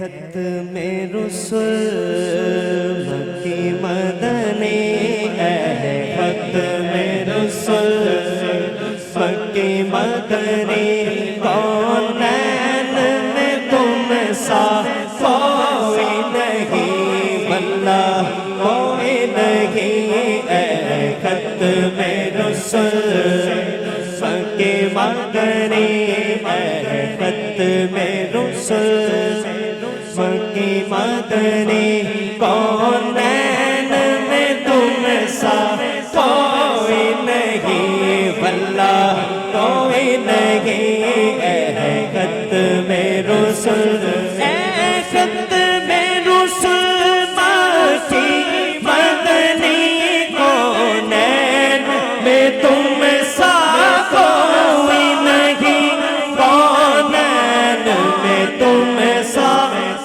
ختم رسل مکی مدنی ختم رسل مکی مدنی کونین میں تم سا کوئی نہیں واللہ کوئی نہیں ختم رسل مکی مدنی ختم رسل مکی مدنی کونین میں تم سا کوئی نہیں واللہ کوئی نہیں ختم رسل ختم رسل مکی مدنی کونین میں تم سا کوئی نہیں کونین میں تم سا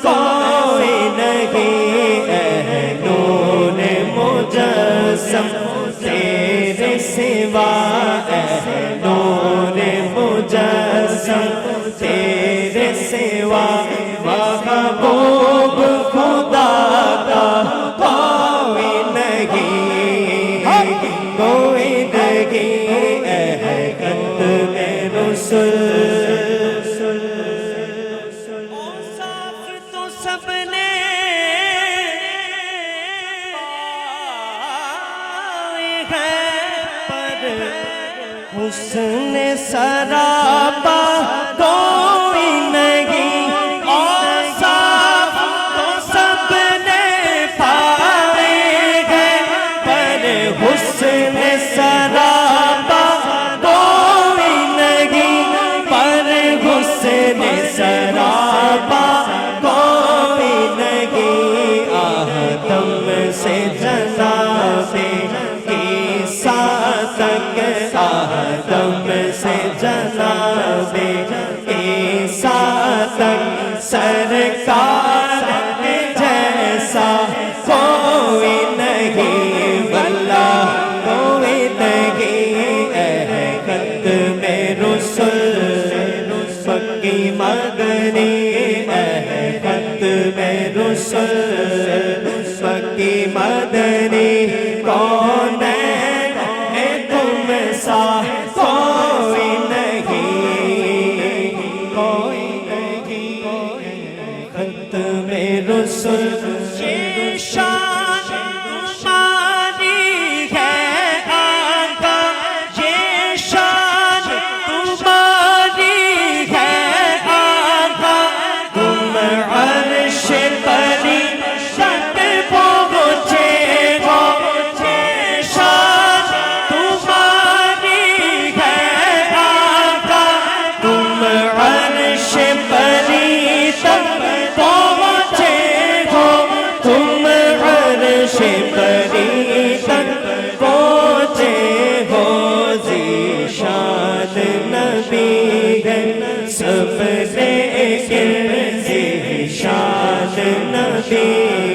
کوئی نہیں نور مجسم تیرے سوا نور مجسم تیرے سوا محبوب خدا کا کوئی نہیں کوئی نہیں ختم رسل صاف تو سب نے ہے پر حسن سراپا کوئی نہیں اور صاف تو سب نے پائے ہیں پر حسن سراپا کوئی نہیں پر حسن سراپا کوئی نہیں آدم سے جناب عیسیٰ تک آدم سے جناب عیسیٰ تک سرکار جیسا کوئی نہیں واللہ کوئی نہیں ختم رسل مکی مدنی ختم رسل مکی مدنی کونین میں تم سا کوئی نہیں کوئی نہیں ختم رسل یہ شان تمہاری ہے آقا یہ شان تمہاری ہے آقا تم عرش پری تک پہنچے ہو یہ شان تمہاری ہے آقا تم عرش پری تک پہنچے ہو تم عرش پری تک پہنچے ہو ذیشان نبی ہے سب لیکن ذیشان نبی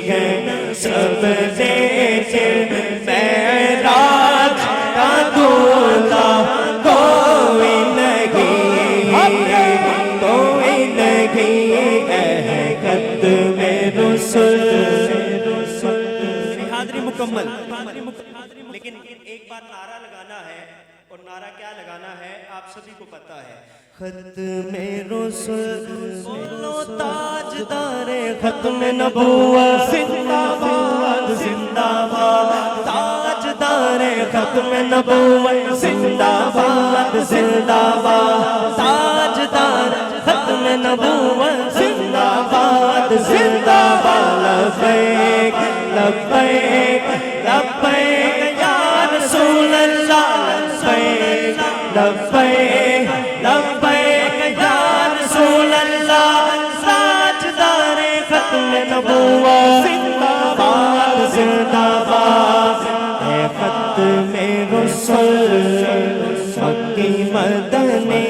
ہے سب لیکن معراج کا دولہ کوئی نہیں کوئی نہیں ختم رسل حاضری مکمل لیکن ایک بار نعرہ لگانا ہے اور نعرہ کیا لگانا ہے آپ سبھی کو پتا ہے ختم رسل بولو تاجدار ختم نبوت زندہ باد زندہ باد تاجدار ختم نبوت زندہ باد زندہ باد تاجدار ختم نبوت زندہ باد زندہ باد لبیک لبیک لبیک یا رسول اللہ لبیک لبیک لبیک یا رسول اللہ تاجدار ختم نبوت زندہ باد زندہ باد اے ختم رسل مکی مدنی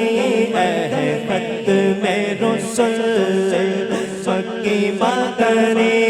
اے ختم رسل مکی مدنی